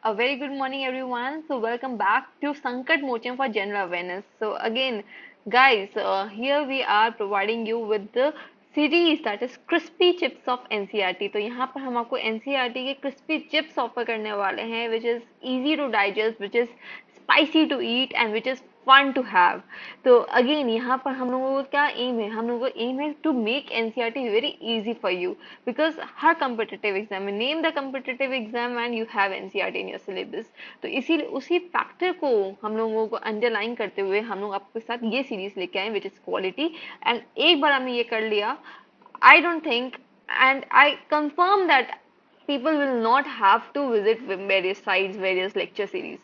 A very good morning, everyone. So, welcome back to Sankat Mocham for General Awareness. So, again, guys, here we are providing you with the series that is Crispy Chips of NCERT. तो यहाँ पर हम आपको NCERT के crispy chips offer करने वाले हैं, which is easy to digest, which is spicy to eat, and which is fun to have. तो अगेन यहाँ पर हम लोगों को क्या एम है, हम लोगों को एम है to make NCERT very easy for you, because हर कम्पिटिटिव एग्जाम में name the competitive exam and you have NCERT in your syllabus. तो इसीलिए उसी फैक्टर को हम लोगों को अंडरलाइन करते हुए हम लोग आपके साथ ये सीरीज लेके आए विच इज क्वालिटी. एंड एक बार हमने ये कर लिया, I don't think and I confirm that people will not have to visit various sites, various lecture series.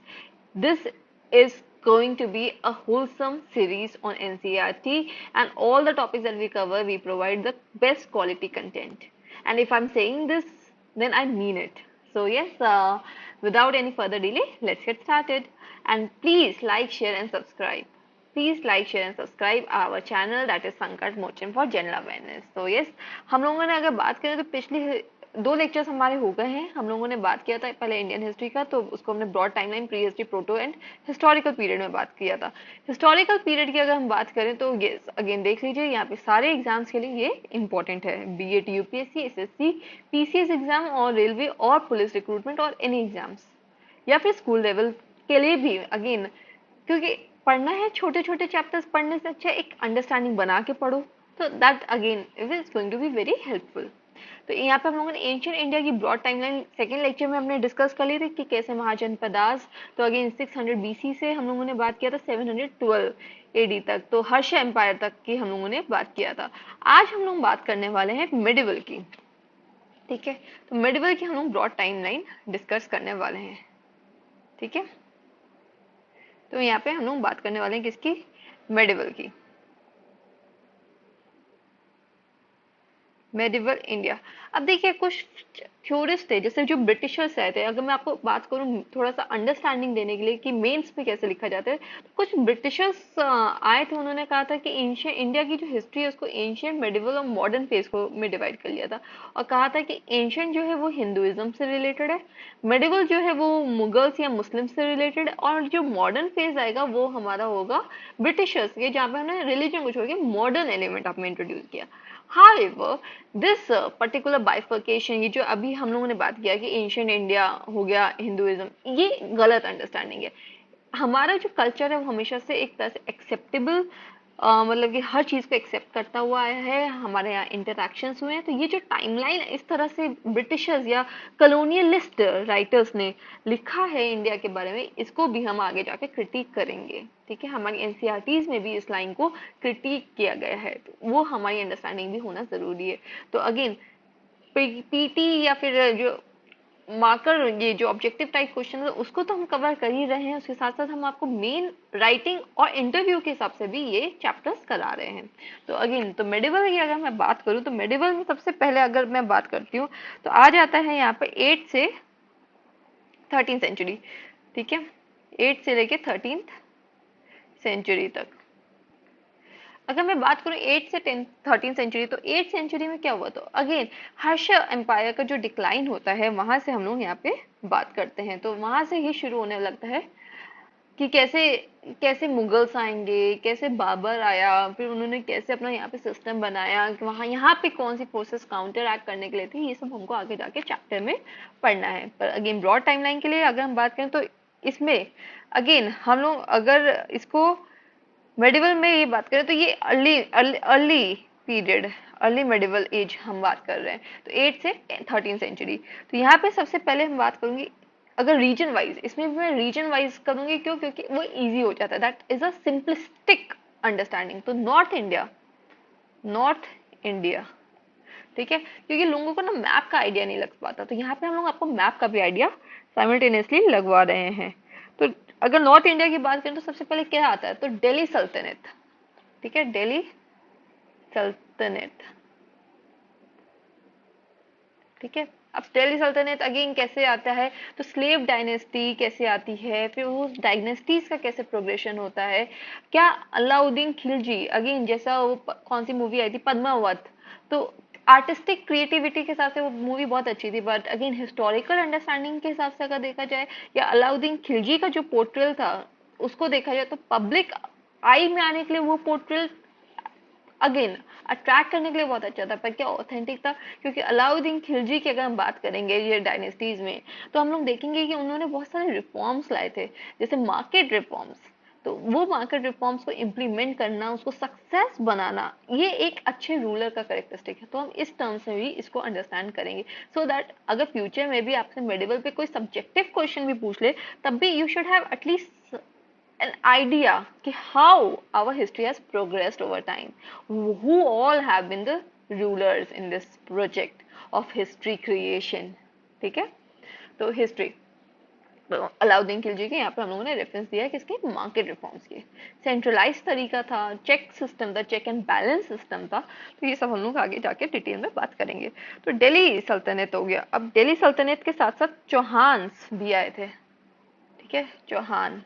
This is going to be a wholesome series on NCERT, and all the topics that we cover, we provide the best quality content. And if I'm saying this, then I mean it. So yes, without any further delay, let's get started. And please like, share and subscribe. Please like, share and subscribe our channel that is Sankat Mocham for General Awareness. So yes, हम लोगों ने अगर बात करें तो पिछली दो lectures हमारे हो गए हैं. हम लोगों ने बात किया था पहले इंडियन हिस्ट्री का, तो उसको हमने broad timeline, prehistory, proto and historical period में बात किया था. हिस्टोरिकल पीरियड की अगर हम बात करें तो ये अगेन देख लीजिए, यहाँ पे सारे एग्जाम्स के लिए ये इंपॉर्टेंट है. BEd, UPSC, SSC, PCS exam और रेलवे और पुलिस रिक्रूटमेंट और एनी एग्जाम्स या फिर स्कूल लेवल के लिए भी. अगेन क्योंकि पढ़ना है, छोटे छोटे चैप्टर्स पढ़ने से अच्छा एक अंडरस्टैंडिंग बना के पढ़ो, तो that again is going to be very helpful. तो यहाँ पे हम लोगों ने एंशियंट इंडिया की ब्रॉड टाइमलाइन सेकेंड लेक्चर में हमने डिस्कस कर ली थी कि कैसे महाजनपदास, तो अगेन 600 बीसी से हम लोगों ने बात किया था 712 एडी तक, तो हर्ष एम्पायर तक की हम लोगों ने बात किया था. आज हम लोग बात करने वाले हैं मिडिवल की. ठीक है, तो मिडिवल की हम लोग ब्रॉड टाइमलाइन डिस्कस करने वाले हैं. ठीक है, तो यहाँ पे हम लोग बात करने वाले हैं किसकी, मेडिवल की. Medieval India. अब देखिए कुछ थ्योरिस्ट थे, जैसे जो ब्रिटिशर्स आए थे, अगर मैं आपको बात करूं थोड़ा सा अंडरस्टैंडिंग देने के लिए कि मेंस में कैसे लिखा जाता है, तो कुछ ब्रिटिशर्स आए थे, उन्होंने कहा था कि एंशियंट इंडिया की जो हिस्ट्री है उसको एंशियंट, मेडिवल और मॉडर्न फेज को में डिवाइड कर लिया था, और कहा था कि एंशियंट जो है वो हिंदुइज्म से रिलेटेड है, मेडिवल जो है वो मुगल्स या मुस्लिम से रिलेटेड है, और जो मॉडर्न फेज आएगा वो हमारा होगा ब्रिटिशर्स के, जहाँ पे हमने रिलीजन को छोड़ के मॉडर्न एलिमेंट आपने इंट्रोड्यूस किया. However, this particular bifurcation, ये जो अभी हम लोगों ने बात किया कि एंशियंट इंडिया हो गया हिंदुइज्म, ये गलत अंडरस्टैंडिंग है. हमारा जो कल्चर है वो हमेशा से एक तरह से एक्सेप्टेबल, मतलब कि हर चीज को एक्सेप्ट करता हुआ आया है, हमारे यहाँ इंटरैक्शंस हुए हैं. तो ये जो टाइमलाइन इस तरह से ब्रिटिशर्स या कॉलोनियलिस्ट राइटर्स ने लिखा है इंडिया के बारे में, इसको भी हम आगे जाके क्रिटिक करेंगे. ठीक है, हमारी एनसीईआरटीज में भी इस लाइन को क्रिटिक किया गया है, तो वो हमारी अंडरस्टैंडिंग भी होना जरूरी है. तो अगेन पीटी या फिर जो मार्कर, ये जो ऑब्जेक्टिव टाइप क्वेश्चन है उसको तो हम कवर कर ही रहे हैं, उसके साथ साथ हम आपको मेन राइटिंग और इंटरव्यू के हिसाब से भी ये चैप्टर्स करा रहे हैं. तो अगेन तो मेडिवल की अगर मैं बात करूं तो मेडिवल में सबसे पहले अगर मैं बात करती हूँ तो आ जाता है यहाँ पे 8 से 13 सेंचुरी. ठीक है, 8 से लेके 13 सेंचुरी तक. अगर मैं बात करूं 8 से 13 सेंचुरी, तो 8 सेंचुरी में क्या हुआ, तो अगेन हर्ष एम्पायर का जो डिक्लाइन होता है वहां से हम लोग यहाँ पे बात करते हैं. तो वहां से ही शुरू होने लगता है कि कैसे कैसे मुगल्स आएंगे, कैसे बाबर आया, फिर उन्होंने कैसे अपना यहाँ पे सिस्टम बनाया, कि वहाँ यहाँ पे कौन सी फोर्सेस काउंटर एक्ट करने के लिए थी, ये सब हमको आगे जाके चैप्टर में पढ़ना है. पर अगेन ब्रॉड टाइमलाइन के लिए अगर हम बात करें तो इसमें अगेन हम लोग अगर इसको मेडिवल में ये बात करें तो ये early period, early medieval age हम बात कर रहे हैं, तो 8 से 13 सेंचुरी. तो यहाँ पे सबसे पहले हम बात करूंगी अगर रीजन वाइज, इसमें भी मैं रीजन वाइज करूंगी, क्यों, क्योंकि वो इजी हो जाता है, that is a simplistic understanding. तो नॉर्थ इंडिया, नॉर्थ इंडिया. ठीक है, क्योंकि लोगों को ना मैप का आइडिया नहीं लग पाता, तो यहाँ पे हम लोग आपको मैप का भी आइडिया साइमल्टेनियसली लगवा रहे हैं. तो अगर नॉर्थ इंडिया की बात करें तो सबसे पहले क्या आता है, तो दिल्ली सल्तनत. ठीक है, दिल्ली सल्तनत. ठीक है, अब दिल्ली सल्तनत अगेन कैसे आता है, तो स्लेव डायनेस्टी कैसे आती है, फिर उस डायनेस्टीज का कैसे प्रोग्रेशन होता है, क्या अलाउद्दीन खिलजी, अगेन जैसा वो कौन सी मूवी आई थी पद्मावत, तो आर्टिस्टिक क्रिएटिविटी के हिसाब से वो मूवी बहुत अच्छी थी, बट अगेन हिस्टोरिकल अंडरस्टैंडिंग के हिसाब से अगर देखा जाए, या अलाउद्दीन खिलजी का जो पोर्ट्रेल था उसको देखा जाए, तो पब्लिक आई में आने के लिए वो पोर्ट्रेल अगेन अट्रैक्ट करने के लिए बहुत अच्छा था, पर क्या ऑथेंटिक था? क्योंकि अलाउद्दीन खिलजी की अगर हम बात करेंगे ये डायनेस्टीज में, तो हम लोग देखेंगे कि उन्होंने बहुत सारे रिफॉर्म्स लाए थे, जैसे मार्केट रिफॉर्म्स। तो वो मार्केट रिफॉर्म्स को इम्प्लीमेंट करना, उसको सक्सेस बनाना, ये एक अच्छे रूलर का करेक्टरिस्टिक है। तो हम इस टर्म्स में भी इसको अंडरस्टैंड करेंगे, सो दैट अगर फ्यूचर में भी आपसे मेडिवल पे कोई सब्जेक्टिव क्वेश्चन भी पूछ ले, तब भी you should have at least an idea कि how our history has progressed over time, who all have been the rulers in this project of history creation। ठीक है, तो हिस्ट्री, तो अलाउद्दीन खिलजी के यहाँ पे हम लोगों ने रेफरेंस दिया है किसके? मार्केट रिफॉर्म्स के। सेंट्रलाइज तरीका था, चेक सिस्टम था, चेक एंड बैलेंस सिस्टम था। तो ये सब हम लोग आगे जाके डिटेल में बात करेंगे। तो दिल्ली सल्तनत हो गया। अब दिल्ली सल्तनत के साथ साथ चौहान्स भी आए थे। ठीक है, चौहान।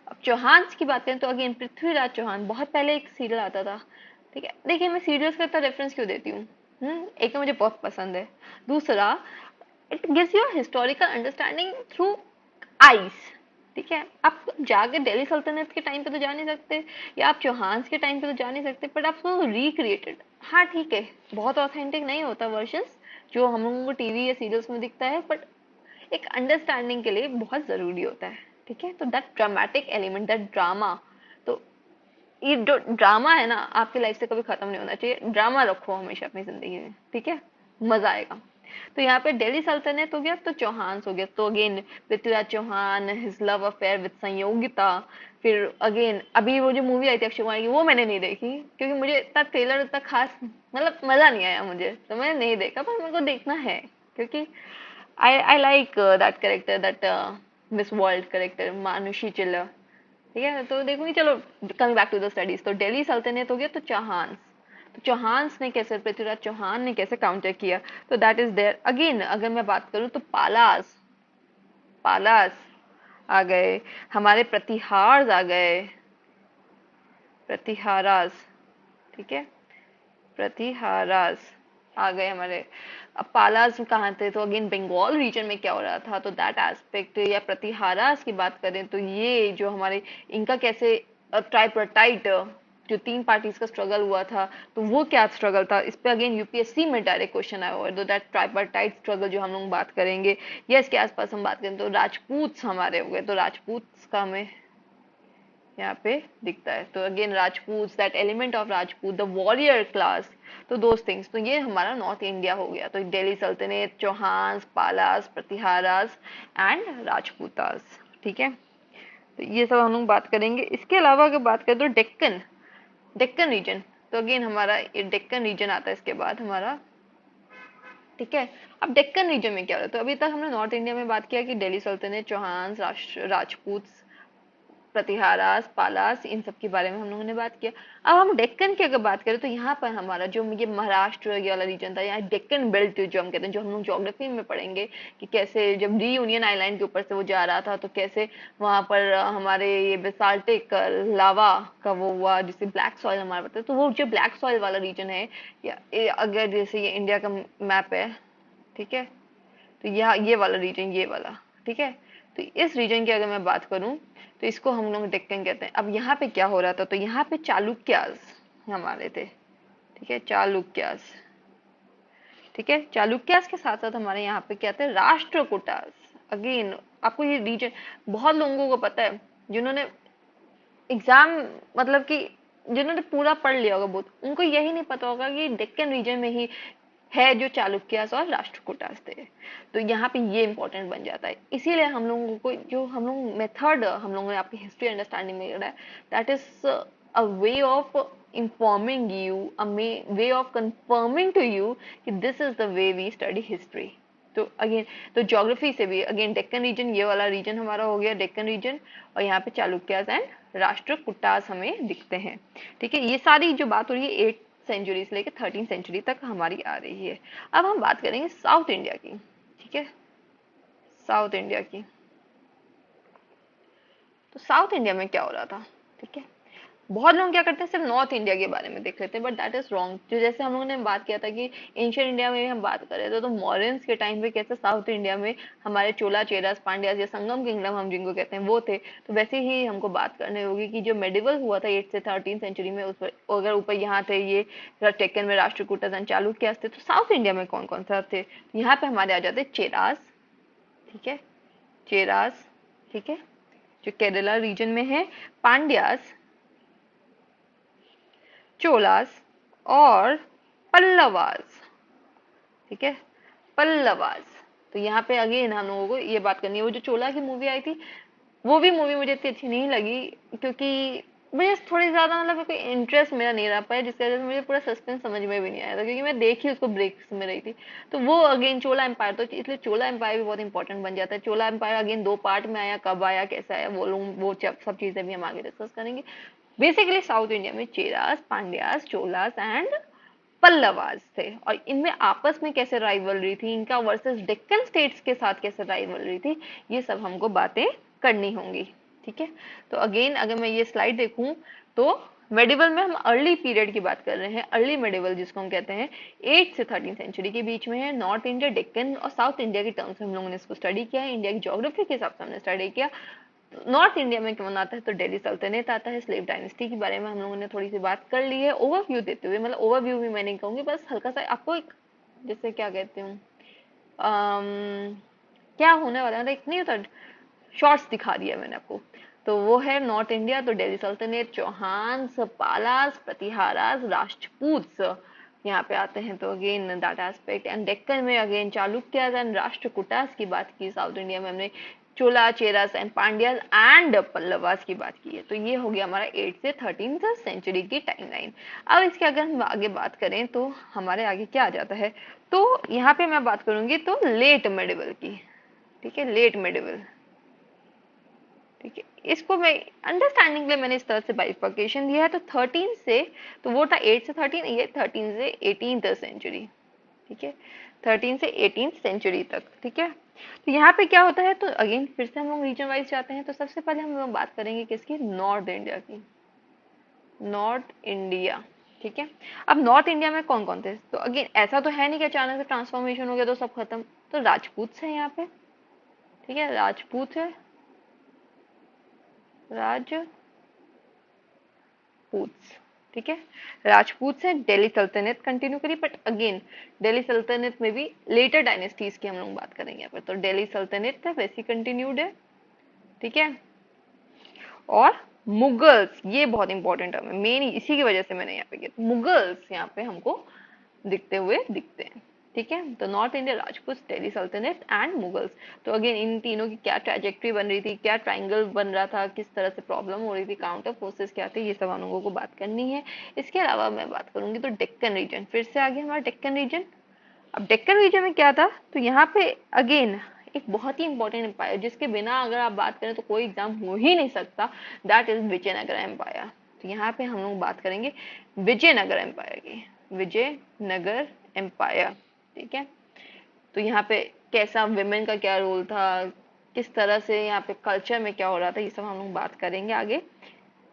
अब चौहान की बात करें तो अगेन पृथ्वीराज चौहान, बहुत पहले एक सीरियल आता था। ठीक है, देखिए मैं सीरियल्स का इतना रेफरेंस क्यों देती हूँ? एक तो मुझे बहुत पसंद है, दूसरा it gives you historical understanding through eyes. ठीक है, आप जाके दिल्ली सल्तनत के टाइम पे तो जा नहीं सकते, या आप चौहान के टाइम पे तो जा नहीं सकते, बट आप उसको रिक्रिएटेड, हाँ ठीक है, बहुत ऑथेंटिक नहीं होता वर्जन्स जो हम लोगों को टीवी या सीरियल्स में दिखता है, बट एक अंडरस्टैंडिंग के लिए बहुत जरूरी होता है। ठीक है, तो that dramatic element, that drama, तो ये जो ड्रामा है ना, आपकी लाइफ से कभी खत्म नहीं होना चाहिए। ड्रामा रखो हमेशा अपनी जिंदगी में, ठीक है, मजा आएगा। तो यहाँ पे दिल्ली सल्तनत हो गया, तो चौहान हो गया। तो again Prithviraj Chauhan, his love affair with Sanyogita. फिर अगेन अभी वो जो मूवी आई थी अक्षय कुमार की, वो मैंने नहीं देखी क्योंकि मुझे इतना ट्रेलर इतना खास मतलब मजा नहीं आया मुझे, तो मैंने नहीं देखा, पर मेरे को देखना है क्योंकि I like that character, that Miss World character, मानुषी चिल्ला। ठीक है, तो देखूंगी। चलो coming back to the studies, तो दिल्ली सल्तनत हो गया, तो चौहान। तो चौहान ने कैसे, पृथ्वीराज चौहान ने कैसे काउंटर किया, तो दैट इज देयर। अगेन अगर मैं बात करूं तो पालास, पालास आ गए, हमारे प्रतिहार आ गए, प्रतिहारास। ठीक है, प्रतिहारास आ गए हमारे। अब पालास कहाँ थे, तो अगेन बंगाल रीजन में क्या हो रहा था, तो दैट एस्पेक्ट, या प्रतिहारास की बात करें तो ये जो हमारे इनका कैसे ट्राइपर्टाइट, जो तीन पार्टीज का स्ट्रगल हुआ था, तो वो क्या स्ट्रगल था, इस पे अगेन यूपीएससी में डायरेक्ट क्वेश्चन आया हुआ है। तो दैट ट्राइपर्टाइट स्ट्रगल जो हम लोग बात करेंगे, या इसके आसपास हम बात करें तो राजपूत हमारे हो गए, तो राजपूत का हमें यहाँ पे दिखता है। तो again Rajput, that element of Rajput, the warrior class, तो दोज थिंग्स। तो ये हमारा नॉर्थ इंडिया हो गया। तो दिल्ली सल्तनत, चौहान, पालास, प्रतिहारास एंड राजपूतास। ठीक है, तो ये सब हम लोग बात करेंगे। इसके अलावा अगर बात करें तो डेक्कन, डेक्कन रीजन, तो अगेन हमारा ये डेक्कन रीजन आता है इसके बाद हमारा। ठीक है, अब डेक्कन रीजन में क्या हो रहा है, तो अभी तक हमने नॉर्थ इंडिया में बात किया कि दिल्ली सल्तनत, चौहान, राजपूत, प्रतिहारास, पालास, इन सब के बारे में हम लोगों ने बात किया। अब हम डेक्कन की अगर बात करें तो यहाँ पर हमारा जो ये महाराष्ट्र ये वाला रीजन था, यहाँ डेक्कन बेल्ट जो हम कहते हैं, जो हम लोग ज्योग्राफी में पढ़ेंगे कि कैसे जब रीयूनियन आइलैंड के ऊपर से वो जा रहा था, तो कैसे वहां पर हमारे ये बेसाल्टिक लावा का वो हुआ, जिसे ब्लैक सॉइल हमारा बताते, तो वो जो ब्लैक सॉइल वाला रीजन है, या अगर जैसे ये इंडिया का मैप है, ठीक है, तो यहाँ ये वाला रीजन, ये वाला, ठीक है, तो इस रीजन की अगर मैं बात करूं तो इसको हम लोग डेक्कन कहते हैं। अब यहाँ पे क्या हो रहा था, तो यहाँ पे चालुक्यास हमारे थे। ठीक है, चालुक्यास। ठीक है, चालुक्यास के साथ साथ हमारे यहाँ पे क्या थे, राष्ट्रकूटास। अगेन आपको ये रीजन बहुत लोगों को पता है, जिन्होंने एग्जाम मतलब कि जिन्होंने पूरा पढ़ लिया होगा बहुत, उनको यही नहीं पता होगा कि डेक्कन रीजन में ही है जो चालुक्यास और राष्ट्रकूटास थे। तो यहाँ पे ये इंपॉर्टेंट बन जाता है। इसीलिए हम लोगों को जो हम लोग मेथड हम लोगों ने आपकी हिस्ट्री अंडरस्टैंडिंग में रहा है, that is a way of informing you, a way of confirming to you कि this is the way we study history. तो अगेन, तो ज्योग्राफी से भी अगेन डेक्कन रीजन, ये वाला रीजन हमारा हो गया डेक्कन रीजन, और यहाँ पे चालुक्यास एंड राष्ट्रकूटास हमें दिखते हैं। ठीक है, ये सारी जो बात हो रही है 8 सेंचुरी से लेकर 13 सेंचुरी तक हमारी आ रही है। अब हम बात करेंगे साउथ इंडिया की। ठीक है, साउथ इंडिया की, तो साउथ इंडिया में क्या हो रहा था। ठीक है, बहुत लोग क्या करते हैं सिर्फ नॉर्थ इंडिया के बारे में देख लेते हैं, बट दैट इज रॉन्ग। जो जैसे हम लोगों ने बात किया था कि एंशियंट इंडिया में हम बात कर रहे थे, तो मॉरियंस के टाइम पे कैसे साउथ इंडिया में हमारे चोला चेरास पांड्यास या संगम किंगडम हम जिनको कहते हैं वो थे, तो वैसे ही हमको बात करनी होगी कि जो मेडिवल हुआ था 8 से 13 सेंचुरी में, उस पर अगर ऊपर यहाँ थे ये टेक्कन में राष्ट्रकूटस एंड चालुक्य थे, तो साउथ इंडिया में कौन कौन सा थे, तो यहाँ पे हमारे आ जाते चेरास, ठीक है, चेरास, ठीक है, जो केरला रीजन में है, पांड्यास, चोलास और पल्लवास, ठीक है, पल्लवास। तो यहाँ पे अगेन हम लोगों को ये बात करनी है, वो जो चोला की मूवी आई थी वो भी मूवी मुझे इतनी अच्छी नहीं लगी, क्योंकि मुझे थोड़ी ज्यादा मतलब कोई इंटरेस्ट मेरा नहीं रह पाया, जिसकी वजह से मुझे पूरा सस्पेंस समझ में भी नहीं आया था, क्योंकि मैं देखी उसको ब्रेक्स में रही थी। तो वो अगेन चोला एम्पायर, तो इसलिए चोला एम्पायर भी बहुत इंपॉर्टेंट बन जाता है। चोला एम्पायर अगेन 2 पार्ट में आया, कब आया, कैसा आया, वो लोग वो सब चीजें भी हम आगे डिस्कस करेंगे। बेसिकली साउथ इंडिया में चेरास, पांड्यास, चोलास एंड पल्लवास थे, और इनमें आपस में कैसे राइवलरी थी, इनका वर्सेस डेक्कन स्टेट्स के साथ कैसे राइवलरी थी, ये सब हमको बातें करनी होंगी, ठीक है। तो अगेन अगर मैं ये स्लाइड देखूं, तो मेडिवल में हम अर्ली पीरियड की बात कर रहे हैं, अर्ली मेडिवल जिसको हम कहते हैं 8 से 13 सेंचुरी के बीच में है। नॉर्थ इंडिया, डेक्कन और साउथ इंडिया के टर्म्स में हम लोगों ने इसको स्टडी किया है, इंडिया की ज्योग्राफी के हिसाब से हमने स्टडी किया। नॉर्थ इंडिया में कौन आता है, तो दिल्ली सल्तनत आता है। स्लेव डायनेस्टी के बारे में हम लोगों ने थोड़ी सी बात कर ली है, ओवरव्यू देते हुए, मतलब ओवरव्यू भी मैं नहीं कहूंगी, बस हल्का सा आपको एक, जैसे क्या कहते हूँ, क्या होने वाला है, मतलब एक नहीं होता, शॉर्ट्स दिखा दिया मैंने आपको। तो वो है नॉर्थ इंडिया, तो दिल्ली सल्तनत, चौहान्स, पालास, प्रतिहारास, राजपूत यहाँ पे आते हैं, तो again that aspect. And Deccan में अगेन चालुक्यास एंड राष्ट्रकूटास की बात की। साउथ इंडिया में हमने चोला, चेरास एंड पांड्यास एंड पल्लवास की बात की है। तो ये हो गया हमारा 8 से 13 सेंचुरी की टाइमलाइन। अब इसके अगर हम आगे बात करें तो हमारे आगे क्या आ जाता है, तो यहाँ पे मैं बात करूंगी तो लेट मेडिवल की, ठीक है, लेट मेडिवल, ठीक है। इसको मैं अंडरस्टैंडिंग के लिए मैंने इस तरह से बाइफर्केशन दिया है, तो 13 से, तो वो था 8 से 13, ये 13 से 18 सेंचुरी, ठीक है, 13 से 18 सेंचुरी तक, ठीक है। तो यहाँ पे क्या होता है, तो अगेन फिर से हम लोग रीजन वाइज जाते हैं, तो सबसे पहले हम लोग बात करेंगे किसकी, नॉर्थ इंडिया की, नॉर्थ इंडिया, ठीक है। अब नॉर्थ इंडिया में कौन कौन थे, तो अगेन ऐसा तो है नहीं कि अचानक से ट्रांसफॉर्मेशन हो गया तो सब खत्म, तो राजपूत है यहाँ पे, ठीक है, राजपूत है, राजपूत, ठीक है, राजपूत से दिल्ली सल्तनत कंटिन्यू करी, बट अगेन दिल्ली सल्तनत में भी लेटर डायनेस्टीज की हम लोग बात करेंगे यहाँ पर, तो दिल्ली सल्तनत है वैसी कंटिन्यूड है, ठीक है। और मुगल्स, ये बहुत इंपॉर्टेंट है, मेन इसी की वजह से मैंने यहाँ पे किया, मुगल्स यहाँ पे हमको दिखते हुए दिखते हैं, ठीक है। तो नॉर्थ इंडिया, राजपूत, दिल्ली सल्तनत एंड मुगल्स। तो अगेन इन तीनों की क्या ट्रैजेक्टरी बन रही थी, क्या ट्राइंगल बन रहा था, किस तरह से प्रॉब्लम हो रही थी, काउंटर फोर्सेस क्या थे, ये सब हम लोगों को बात करनी है। इसके अलावा मैं बात करूंगी तो डेक्कन रीजन, फिर से आगे हमारा डेक्कन रीजन। अब डेक्कन रीजन में क्या था, तो यहाँ पे अगेन एक बहुत ही इंपॉर्टेंट एम्पायर जिसके बिना अगर आप बात करें तो कोई एग्जाम हो ही नहीं सकता, दैट इज विजयनगर एम्पायर। तो यहाँ पे हम लोग बात करेंगे विजयनगर एम्पायर की, विजयनगर एम्पायर, ठीक है। तो यहाँ पे कैसा विमेन का क्या रोल था, किस तरह से यहाँ पे कल्चर में क्या हो रहा था, ये सब हम लोग बात करेंगे आगे।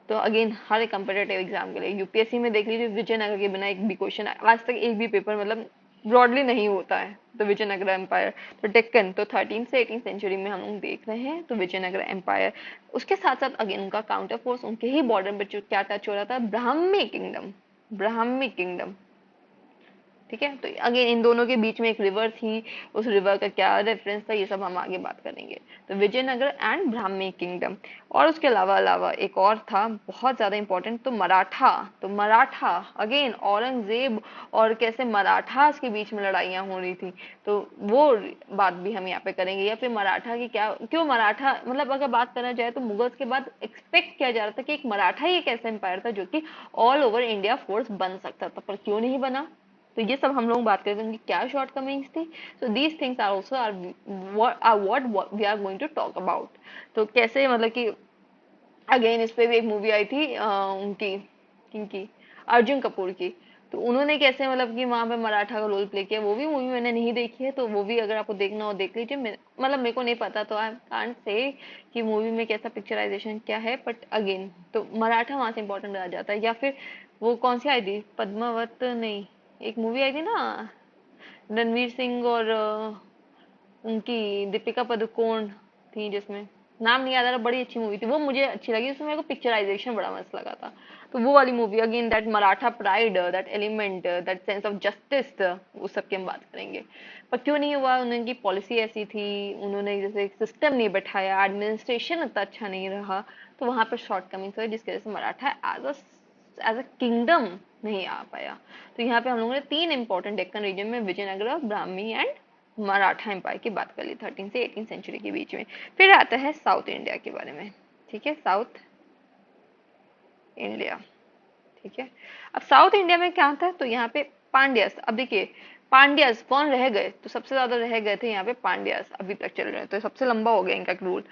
तो अगेन हर एक कंपिटेटिव एग्जाम के लिए यूपीएससी में देख लीजिए, विजयनगर के बिना एक भी क्वेश्चन आज तक एक भी पेपर मतलब ब्रॉडली नहीं होता है। तो विजयनगर एम्पायर, तो डेक्कन, तो 13 से 18 सेंचुरी में हम लोग देख रहे हैं, तो विजयनगर एम्पायर। उसके साथ साथ अगेन उनका काउंटर फोर्स, उनके ही बॉर्डर पर जो क्या टच हो रहा था, ब्राह्मी किंगडम, ब्राह्मी किंगडम, ठीक है। तो अगेन इन दोनों के बीच में एक रिवर थी, उस रिवर का क्या रेफरेंस था, ये सब हम आगे बात करेंगे। तो विजयनगर एंड ब्राह्मी किंगडम। और उसके अलावा अलावा एक और था बहुत ज्यादा इंपॉर्टेंट, तो मराठा। तो मराठा अगेन औरंगजेब और कैसे मराठास के बीच में लड़ाइयाँ हो रही थी, तो वो बात भी हम यहाँ पे करेंगे। या फिर मराठा की क्या, क्यों मराठा, मतलब अगर बात करना जाए तो मुगल्स के बाद एक्सपेक्ट किया जा रहा था कि एक मराठा ही एक ऐसा एम्पायर था जो कि ऑल ओवर इंडिया फोर्स बन सकता था, पर क्यों नहीं बना। तो ये सब हम लोग बात करते हैं उनकी क्या शॉर्टकमिंग्स थी। So these things are also are what we are going to talk about. तो कैसे मतलब कि अगेन इस पे भी एक मूवी आई थी उनकी, किनकी, अर्जुन कपूर की। तो उन्होंने कैसे मतलब कि वहां पे मराठा का रोल प्ले किया, वो भी मूवी मैंने नहीं देखी है, तो वो भी अगर आपको देखना हो देख लीजिए। मतलब मेरे को नहीं पता, तो आई कांट से कि मूवी में कैसा पिक्चराइजेशन क्या है, बट अगेन तो मराठा वहां से इंपॉर्टेंट आ जाता है। या फिर वो कौन सी आई थी, पद्मावत नहीं, एक मूवी आई थी ना रणवीर सिंह और उनकी दीपिका पादुकोण थी, जिसमें नाम नहीं याद आ रहा, बड़ी अच्छी मूवी थी वो, मुझे अच्छी लगी, उसमें मेरे को पिक्चराइजेशन बड़ा मस्त लगा था। तो वो वाली movie again, that Maratha pride, that element, that sense of justice, उस सब की हम बात करेंगे। पर क्यों नहीं हुआ, उनकी पॉलिसी ऐसी थी, उन्होंने जैसे सिस्टम नहीं बैठाया, एडमिनिस्ट्रेशन इतना अच्छा नहीं रहा, तो वहां पर शॉर्ट कमिंग्स हुई, जिसकी वजह से मराठा एज अ किंगडम नहीं आ पाया। तो यहाँ पे हम लोगों ने तीन इंपॉर्टेंट डेक्कन रीजन में विजयनगरा, ब्राह्मी एंड मराठा एम्पायर की बात कर ली 13 से 18 सेंचुरी के बीच में। फिर आता है साउथ इंडिया के बारे में। ठीक है, साउथ इंडिया। ठीक है, अब साउथ इंडिया में क्या आता है, तो यहाँ पे पांड्यास। अब देखिए पांड्यास कौन रह गए, तो सबसे ज्यादा रह गए थे यहाँ पे पांड्यास, अभी तक चल रहे हैं, तो सबसे लंबा हो गया इनका रूल।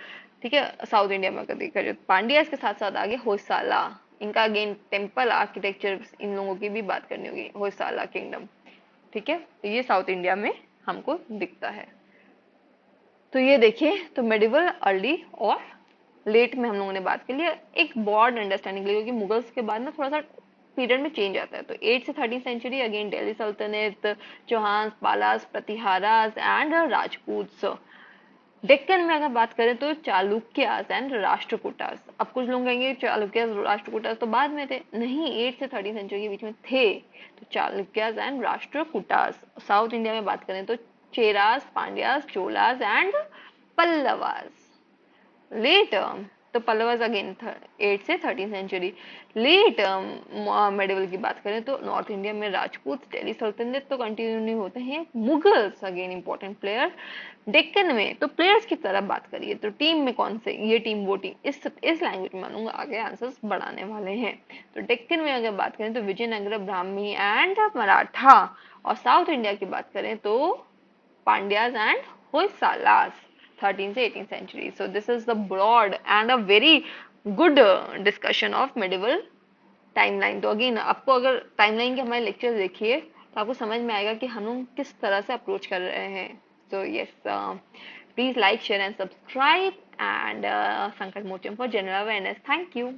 ठीक है, साउथ इंडिया में अगर देखा जाए पांड्यास के साथ साथ आगे होयसाला, इनका अगेन टेम्पल आर्किटेक्चर इन लोगों की भी बात करनी होगी, होयसाला किंगडम। ठीक है, तो ये साउथ इंडिया में हमको दिखता है। तो ये देखिए, तो मेडिवल, अर्ली और लेट में हम लोगों ने बात कर लिया, एक ब्रॉड अंडरस्टैंडिंग के लिए, क्योंकि मुगल्स के बाद ना थोड़ा सा पीरियड में चेंज आता है। तो 8 से 13 सेंचुरी अगेन दिल्ली सल्तनत, चौहान, पालास, प्रतिहारास एंड राजपूत। डेक्कन में अगर बात करें तो चालुक्यास एंड राष्ट्रकूटास। अब कुछ लोग कहेंगे चालुक्यास राष्ट्रकूटास तो बाद में थे, नहीं, 8 से 13 सेंचुरी के बीच में थे। तो Chalukyas and Rashtrakutas. South India में बात करें तो चेरास, पांड्यास, चोलास एंड पल्लवास। लेट तो पल्लवास अगेन 8 से 13 सेंचुरी। लेट मेडिवल की बात करें तो नॉर्थ इंडिया में राजपूत, दिल्ली सल्तनत तो कंटिन्यू नहीं होते हैं, Mughals again important player. Deccan में तो प्लेयर्स की तरफ बात करिए तो टीम में कौन से, ये टीम वो टीम, इस लैंग्वेज में मानूंगा आगे आंसर्स बढ़ाने वाले हैं। तो डेक्कन में अगर बात करें तो विजयनगर, ब्राह्मी एंड मराठा। और साउथ इंडिया की बात करें तो Pandyas and Hoysalas, 13th to 18th century. So this is the broad and a very good discussion of medieval timeline. तो अगेन आपको अगर टाइमलाइन के हमारे लेक्चर देखिए तो आपको समझ में आएगा कि हम लोग किस तरह से अप्रोच कर रहे हैं। So yes, please like, share and subscribe and Sankat Motium for general awareness. Thank you.